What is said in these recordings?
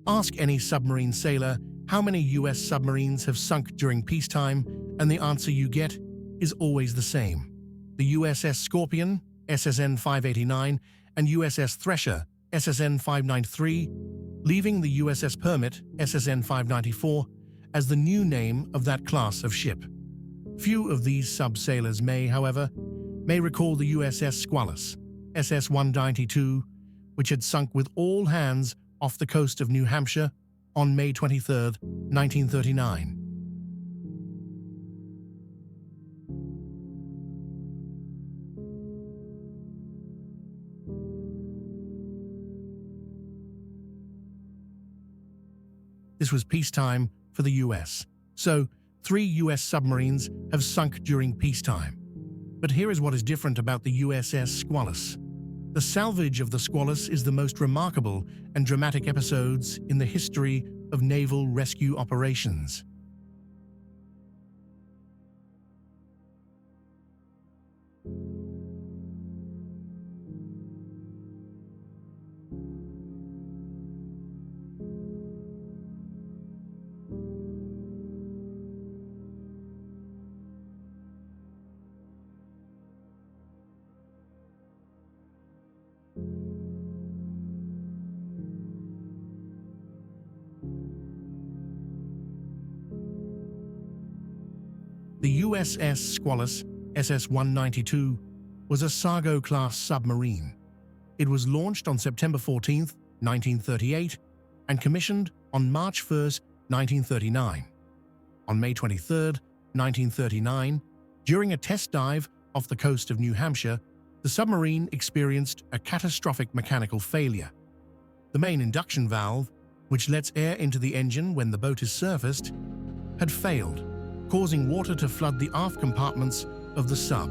Ask any submarine sailor how many US submarines have sunk during peacetime, and the answer you get is always the same. The USS Scorpion, SSN 589, and USS Thresher, SSN 593, leaving the USS Permit, SSN 594, as the new name of that class of ship. Few of these sub-sailors may, however, recall the USS Squalus, SS 192, which had sunk with all hands off the coast of New Hampshire on May 23, 1939. This was peacetime for the US, so 3 US submarines have sunk during peacetime. But here is what is different about the USS Squalus. The salvage of the Squalus is the most remarkable and dramatic episodes in the history of naval rescue operations. The USS Squalus, SS-192, was a Sargo-class submarine. It was launched on September 14, 1938, and commissioned on March 1, 1939. On May 23, 1939, during a test dive off the coast of New Hampshire, the submarine experienced a catastrophic mechanical failure. The main induction valve, which lets air into the engine when the boat is surfaced, had failed, causing water to flood the aft compartments of the sub.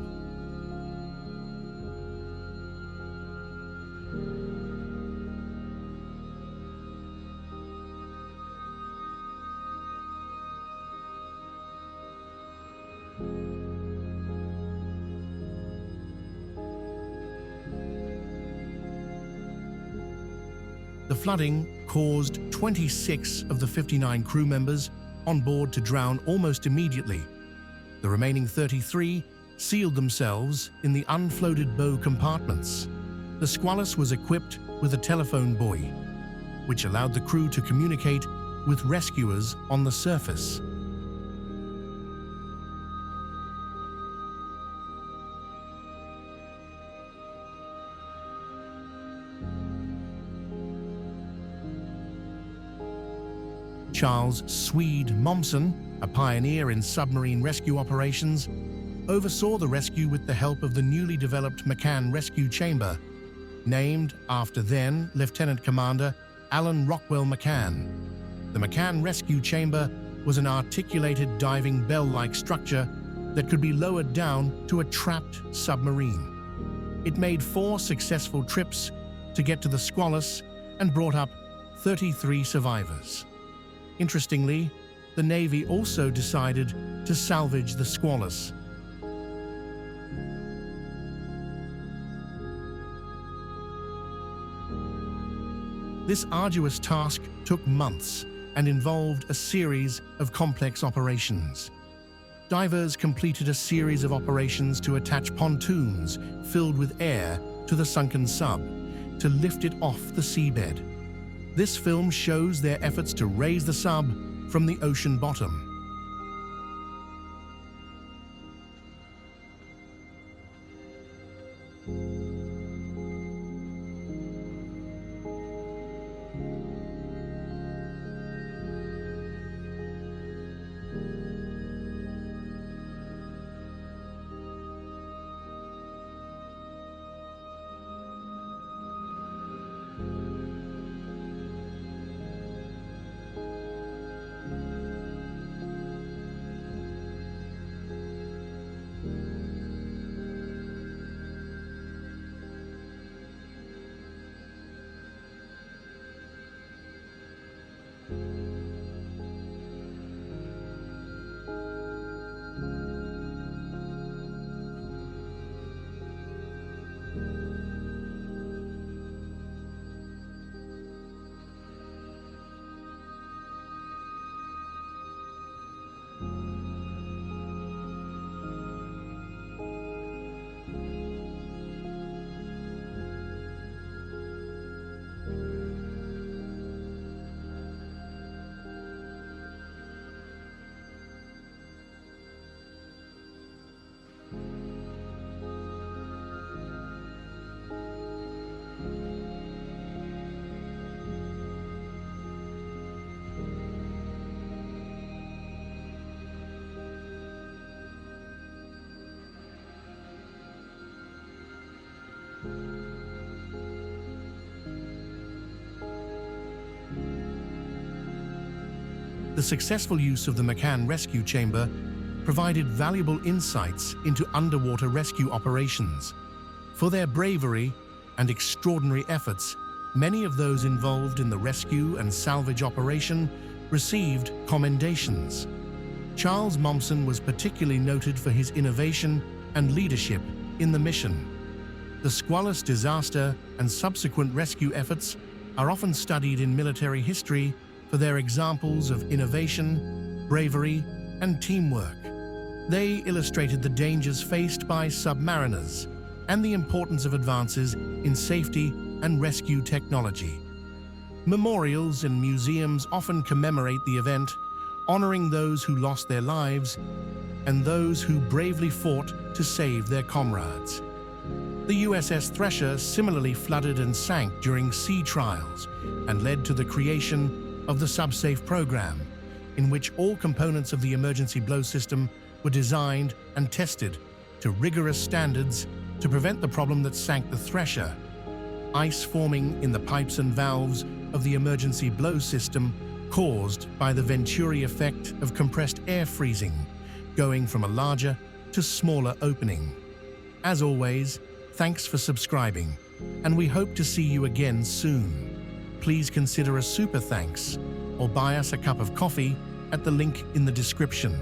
The flooding caused 26 of the 59 crew members on board to drown almost immediately. The remaining 33 sealed themselves in the unfloated bow compartments. The Squalus was equipped with a telephone buoy, which allowed the crew to communicate with rescuers on the surface. Charles Swede Momsen, a pioneer in submarine rescue operations, oversaw the rescue with the help of the newly developed McCann Rescue Chamber, named after then Lieutenant Commander Alan Rockwell McCann. The McCann Rescue Chamber was an articulated diving bell-like structure that could be lowered down to a trapped submarine. It made 4 successful trips to get to the Squalus and brought up 33 survivors. Interestingly, the Navy also decided to salvage the Squalus. This arduous task took months and involved a series of complex operations. Divers completed a series of operations to attach pontoons filled with air to the sunken sub to lift it off the seabed. This film shows their efforts to raise the sub from the ocean bottom. The successful use of the McCann rescue chamber provided valuable insights into underwater rescue operations. For their bravery and extraordinary efforts, many of those involved in the rescue and salvage operation received commendations. Charles Momsen was particularly noted for his innovation and leadership in the mission. The Squalus disaster and subsequent rescue efforts are often studied in military history for their examples of innovation, bravery, and teamwork. They illustrated the dangers faced by submariners and the importance of advances in safety and rescue technology. Memorials and museums often commemorate the event, honoring those who lost their lives and those who bravely fought to save their comrades. The USS Thresher similarly flooded and sank during sea trials and led to the creation of the SubSafe program, in which all components of the emergency blow system were designed and tested to rigorous standards to prevent the problem that sank the Thresher. Ice forming in the pipes and valves of the emergency blow system caused by the Venturi effect of compressed air freezing, going from a larger to smaller opening. As always, thanks for subscribing, and we hope to see you again soon. Please consider a super thanks or buy us a cup of coffee at the link in the description.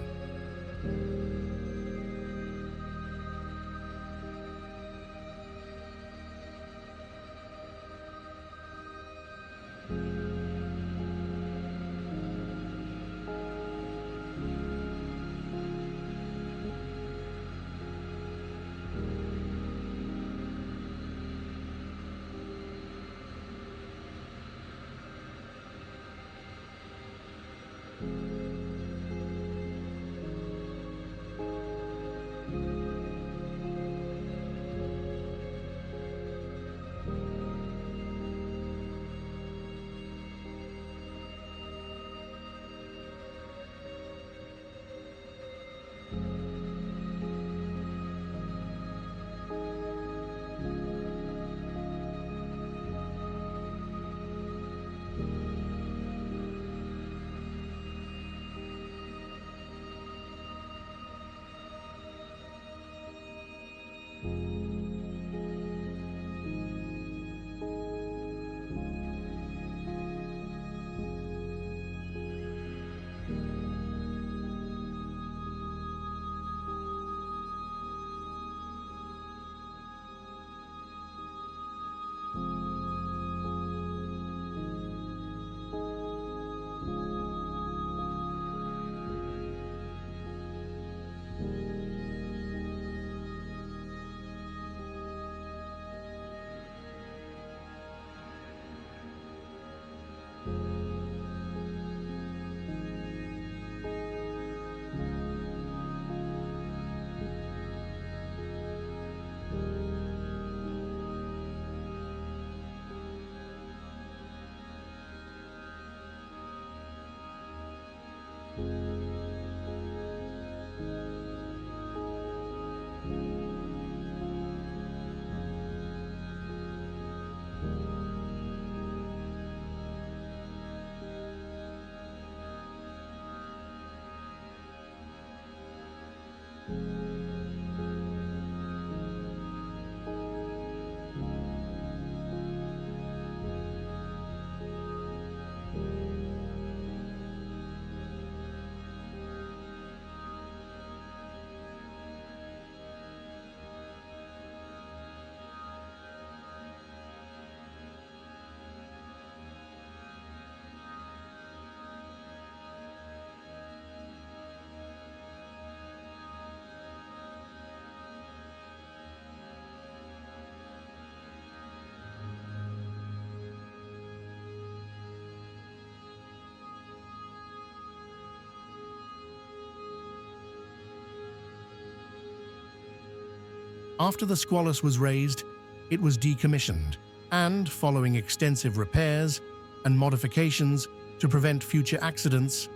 After the Squalus was raised, it was decommissioned and, following extensive repairs and modifications to prevent future accidents,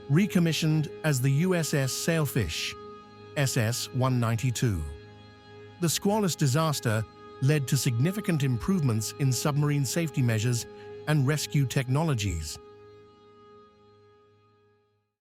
recommissioned as the USS Sailfish, SS-192. The Squalus disaster led to significant improvements in submarine safety measures and rescue technologies.